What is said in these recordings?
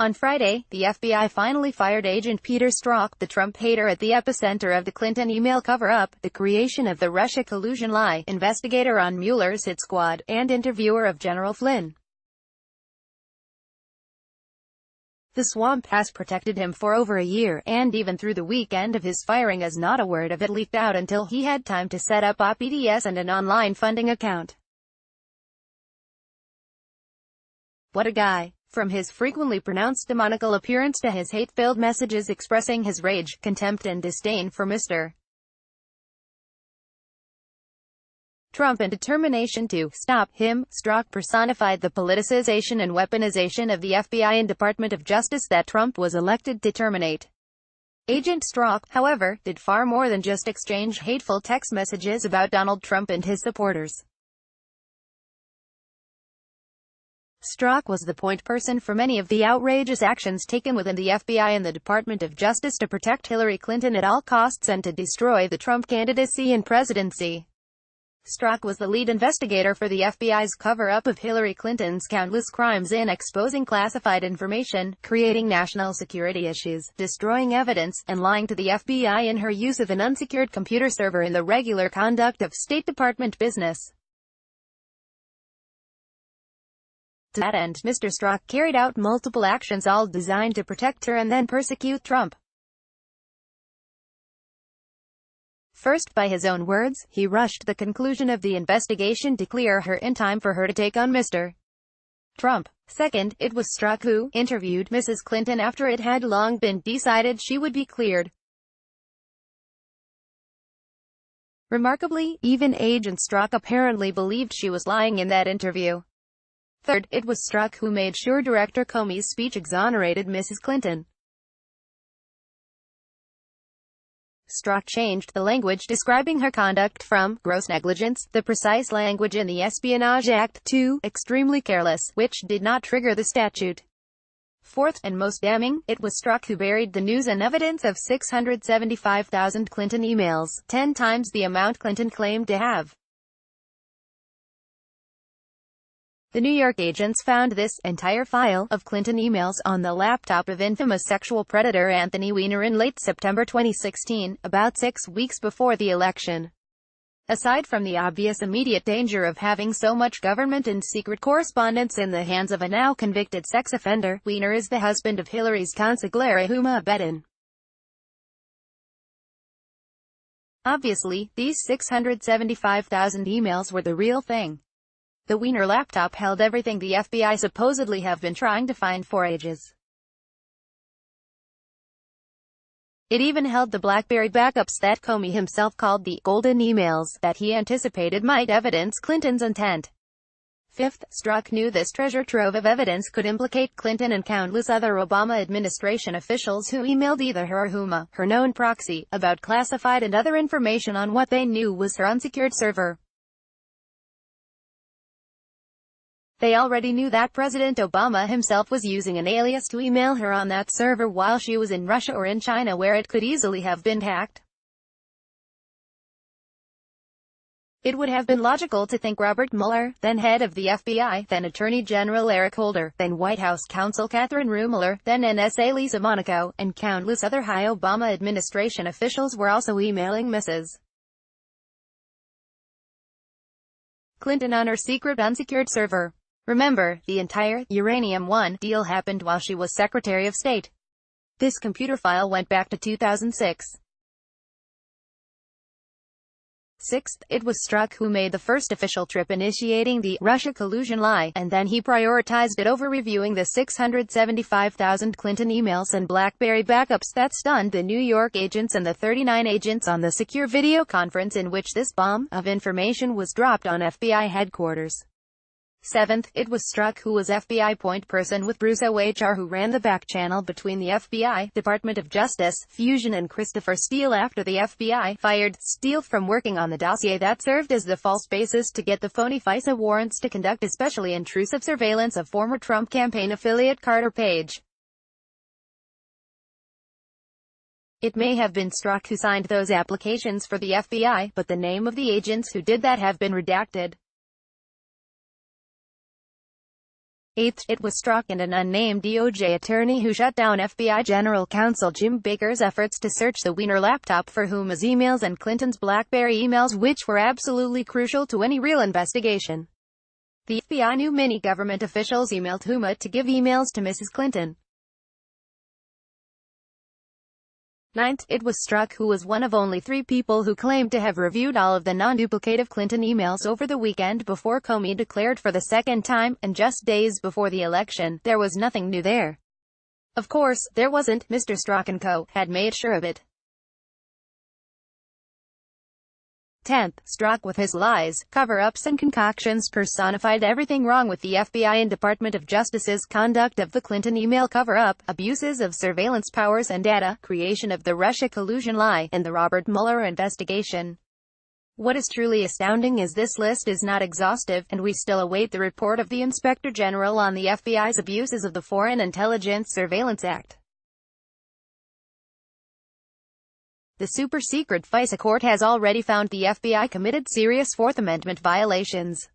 On Friday, the FBI finally fired Agent Peter Strzok, the Trump hater at the epicenter of the Clinton email cover-up, the creation of the Russia-Collusion lie, investigator on Mueller's hit squad, and interviewer of General Flynn. The swamp has protected him for over a year, and even through the weekend of his firing as not a word of it leaked out until he had time to set up OPDS and an online funding account. What a guy. From his frequently pronounced demonical appearance to his hate-filled messages expressing his rage, contempt and disdain for Mr. Trump and determination to stop him, Strzok personified the politicization and weaponization of the FBI and Department of Justice that Trump was elected to terminate. Agent Strzok, however, did far more than just exchange hateful text messages about Donald Trump and his supporters. Strzok was the point person for many of the outrageous actions taken within the FBI and the Department of Justice to protect Hillary Clinton at all costs and to destroy the Trump candidacy and presidency. Strzok was the lead investigator for the FBI's cover-up of Hillary Clinton's countless crimes in exposing classified information, creating national security issues, destroying evidence, and lying to the FBI in her use of an unsecured computer server in the regular conduct of State Department business. To that end, Mr. Strzok carried out multiple actions all designed to protect her and then persecute Trump. First, by his own words, he rushed the conclusion of the investigation to clear her in time for her to take on Mr. Trump. Second, it was Strzok who interviewed Mrs. Clinton after it had long been decided she would be cleared. Remarkably, even Agent Strzok apparently believed she was lying in that interview. Third, it was Strzok who made sure Director Comey's speech exonerated Mrs. Clinton. Strzok changed the language describing her conduct from gross negligence, the precise language in the Espionage Act, to extremely careless, which did not trigger the statute. Fourth, and most damning, it was Strzok who buried the news and evidence of 675,000 Clinton emails, 10 times the amount Clinton claimed to have. The New York agents found this entire file of Clinton emails on the laptop of infamous sexual predator Anthony Weiner in late September 2016, about 6 weeks before the election. Aside from the obvious immediate danger of having so much government and secret correspondence in the hands of a now convicted sex offender, Weiner is the husband of Hillary's consigliere Huma Abedin. Obviously, these 675,000 emails were the real thing. The Weiner laptop held everything the FBI supposedly have been trying to find for ages. It even held the BlackBerry backups that Comey himself called the golden emails that he anticipated might evidence Clinton's intent. Fifth, Strzok knew this treasure trove of evidence could implicate Clinton and countless other Obama administration officials who emailed either her or Huma, her known proxy, about classified and other information on what they knew was her unsecured server. They already knew that President Obama himself was using an alias to email her on that server while she was in Russia or in China, where it could easily have been hacked. It would have been logical to think Robert Mueller, then head of the FBI, then Attorney General Eric Holder, then White House counsel Catherine Ruemmler, then NSA Lisa Monaco, and countless other high Obama administration officials were also emailing Mrs. Clinton on her secret unsecured server. Remember, the entire Uranium One deal happened while she was Secretary of State. This computer file went back to 2006. Sixth, it was Strzok who made the first official trip initiating the Russia-Collusion lie, and then he prioritized it over reviewing the 675,000 Clinton emails and BlackBerry backups that stunned the New York agents and the 39 agents on the secure video conference in which this bomb of information was dropped on FBI headquarters. Seventh, it was Strzok who was FBI point person with Bruce O'Hr, who ran the back channel between the FBI, Department of Justice, Fusion and Christopher Steele after the FBI fired Steele from working on the dossier that served as the false basis to get the phony FISA warrants to conduct especially intrusive surveillance of former Trump campaign affiliate Carter Page. It may have been Strzok who signed those applications for the FBI, but the name of the agents who did that have been redacted. 8th, it was struck and an unnamed DOJ attorney who shut down FBI General Counsel Jim Baker's efforts to search the Wiener laptop for Huma's emails and Clinton's BlackBerry emails, which were absolutely crucial to any real investigation. The FBI knew many government officials emailed Huma to give emails to Mrs. Clinton. 9th, it was struck who was one of only 3 people who claimed to have reviewed all of the non-duplicative Clinton emails over the weekend before Comey declared for the second time, and just days before the election. There was nothing new there. Of course, there wasn't. Mr. Strzok and co. had made sure of it. 10th, Strzok with his lies, cover-ups and concoctions personified everything wrong with the FBI and Department of Justice's conduct of the Clinton email cover-up, abuses of surveillance powers and data, creation of the Russia-Collusion lie, and the Robert Mueller investigation. What is truly astounding is this list is not exhaustive, and we still await the report of the Inspector General on the FBI's abuses of the Foreign Intelligence Surveillance Act. The super-secret FISA court has already found the FBI committed serious Fourth Amendment violations.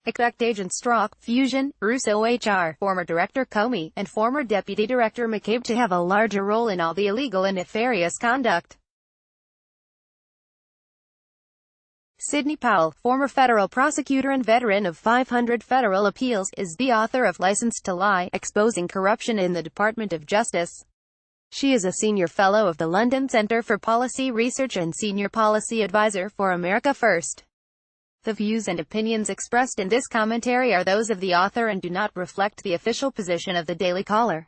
Expect Agent Strzok, Fusion, Russo HR, former Director Comey, and former Deputy Director McCabe to have a larger role in all the illegal and nefarious conduct. Sidney Powell, former federal prosecutor and veteran of 500 federal appeals, is the author of License to Lie, Exposing Corruption in the Department of Justice. She is a senior fellow of the London Centre for Policy Research and senior policy advisor for America First. The views and opinions expressed in this commentary are those of the author and do not reflect the official position of the Daily Caller.